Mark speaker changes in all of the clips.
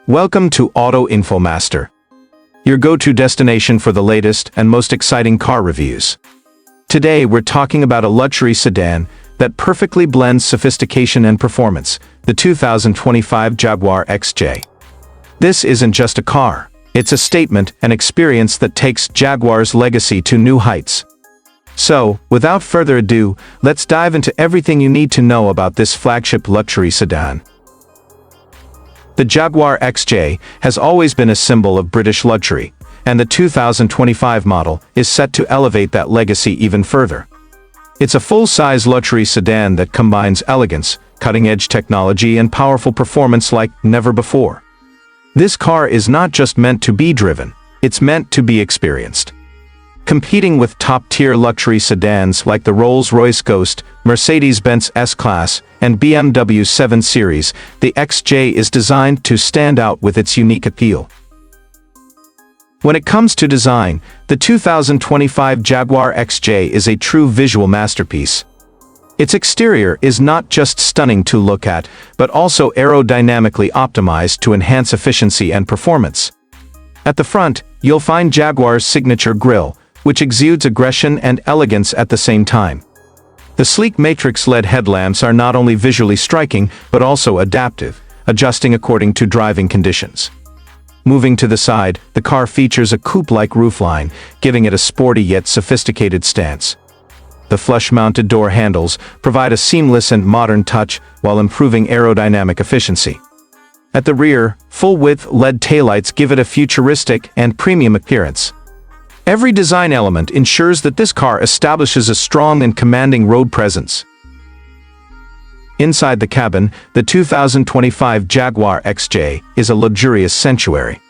Speaker 1: Welcome to Auto Infomaster, your go-to destination for the latest and most exciting car reviews. Today we're talking about a luxury sedan that perfectly blends sophistication and performance, the 2025 Jaguar XJ. This isn't just a car, it's a statement, an experience that takes Jaguar's legacy to new heights. So, without further ado, let's dive into everything you need to know about this flagship luxury sedan. The Jaguar XJ has always been a symbol of British luxury, and the 2025 model is set to elevate that legacy even further. It's a full-size luxury sedan that combines elegance, cutting-edge technology, and powerful performance like never before. This car is not just meant to be driven, it's meant to be experienced. Competing with top-tier luxury sedans like the Rolls-Royce Ghost, Mercedes-Benz S-Class, and BMW 7 Series, the XJ is designed to stand out with its unique appeal. When it comes to design, the 2025 Jaguar XJ is a true visual masterpiece. Its exterior is not just stunning to look at, but also aerodynamically optimized to enhance efficiency and performance. At the front, you'll find Jaguar's signature grille, which exudes aggression and elegance at the same time. The sleek matrix-LED headlamps are not only visually striking, but also adaptive, adjusting according to driving conditions. Moving to the side, the car features a coupe-like roofline, giving it a sporty yet sophisticated stance. The flush-mounted door handles provide a seamless and modern touch while improving aerodynamic efficiency. At the rear, full-width LED taillights give it a futuristic and premium appearance. Every design element ensures that this car establishes a strong and commanding road presence. Inside the cabin, the 2025 Jaguar XJ is a luxurious sanctuary.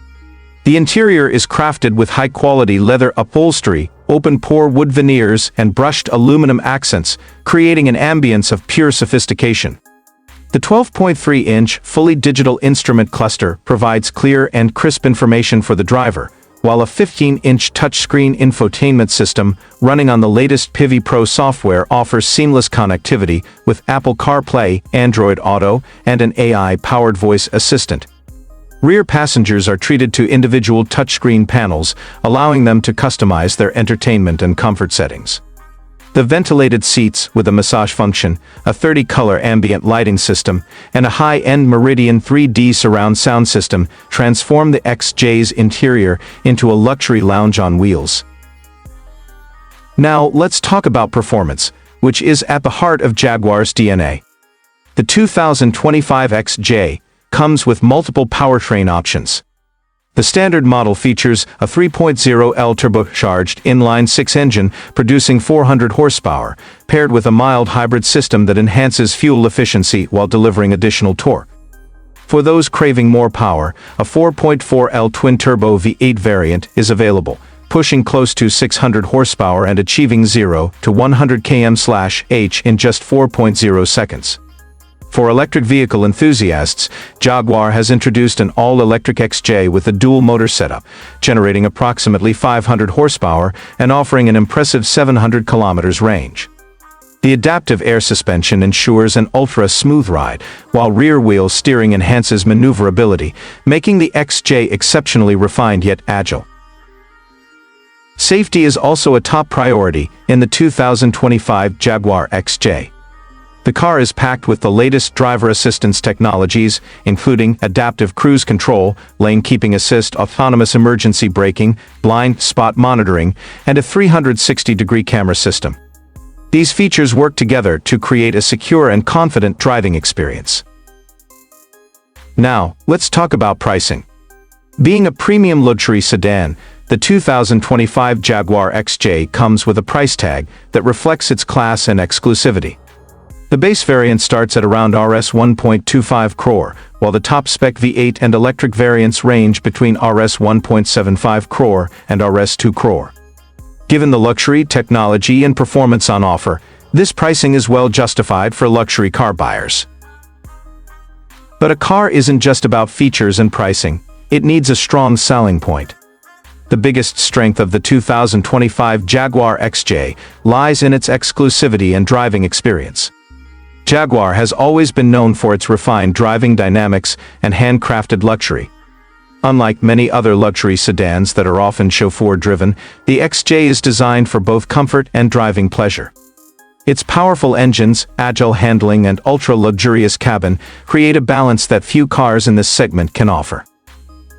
Speaker 1: The interior is crafted with high-quality leather upholstery, open-pore wood veneers, and brushed aluminum accents, creating an ambience of pure sophistication. The 12.3-inch, fully digital instrument cluster provides clear and crisp information for the driver, while a 15-inch touchscreen infotainment system running on the latest Pivi Pro software offers seamless connectivity with Apple CarPlay, Android Auto, and an AI-powered voice assistant. Rear passengers are treated to individual touchscreen panels, allowing them to customize their entertainment and comfort settings. The ventilated seats with a massage function, a 30-color ambient lighting system, and a high-end Meridian 3D surround sound system transform the XJ's interior into a luxury lounge on wheels. Now, let's talk about performance, which is at the heart of Jaguar's DNA. The 2025 XJ comes with multiple powertrain options. The standard model features a 3.0L turbocharged inline-six engine producing 400 horsepower, paired with a mild hybrid system that enhances fuel efficiency while delivering additional torque. For those craving more power, a 4.4L twin-turbo V8 variant is available, pushing close to 600 horsepower and achieving 0 to 100 km/h in just 4.0 seconds. For electric vehicle enthusiasts, Jaguar has introduced an all-electric XJ with a dual-motor setup, generating approximately 500 horsepower and offering an impressive 700 kilometers range. The adaptive air suspension ensures an ultra-smooth ride, while rear-wheel steering enhances maneuverability, making the XJ exceptionally refined yet agile. Safety is also a top priority in the 2025 Jaguar XJ. The car is packed with the latest driver assistance technologies, including adaptive cruise control, lane keeping assist, autonomous emergency braking, blind spot monitoring, and a 360-degree camera system. These features work together to create a secure and confident driving experience. Now, let's talk about pricing. Being a premium luxury sedan, the 2025 Jaguar XJ comes with a price tag that reflects its class and exclusivity. The base variant starts at around Rs 1.25 crore, while the top-spec V8 and electric variants range between Rs 1.75 crore and Rs 2 crore. Given the luxury, technology, and performance on offer, this pricing is well justified for luxury car buyers. But a car isn't just about features and pricing, it needs a strong selling point. The biggest strength of the 2025 Jaguar XJ lies in its exclusivity and driving experience. Jaguar has always been known for its refined driving dynamics and handcrafted luxury, Unlike many other luxury sedans that are often chauffeur-driven, the XJ is designed for both comfort and driving pleasure. Its powerful engines, agile handling and ultra-luxurious cabin create a balance that few cars in this segment can offer.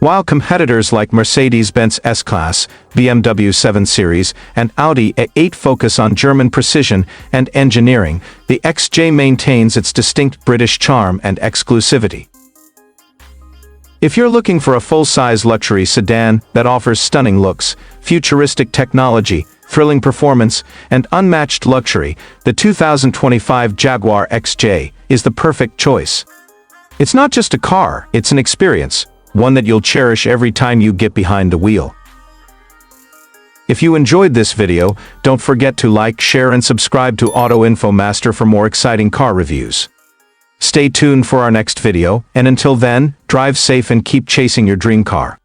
Speaker 1: While competitors like Mercedes-Benz S-Class, BMW 7 Series, and Audi A8 focus on German precision and engineering, the XJ maintains its distinct British charm and exclusivity. If you're looking for a full-size luxury sedan that offers stunning looks, futuristic technology, thrilling performance, and unmatched luxury, the 2025 Jaguar XJ is the perfect choice. It's not just a car, it's an experience, one that you'll cherish every time you get behind the wheel. If you enjoyed this video, don't forget to like, share, and subscribe to Auto Info Master for more exciting car reviews. Stay tuned for our next video, and until then, drive safe and keep chasing your dream car.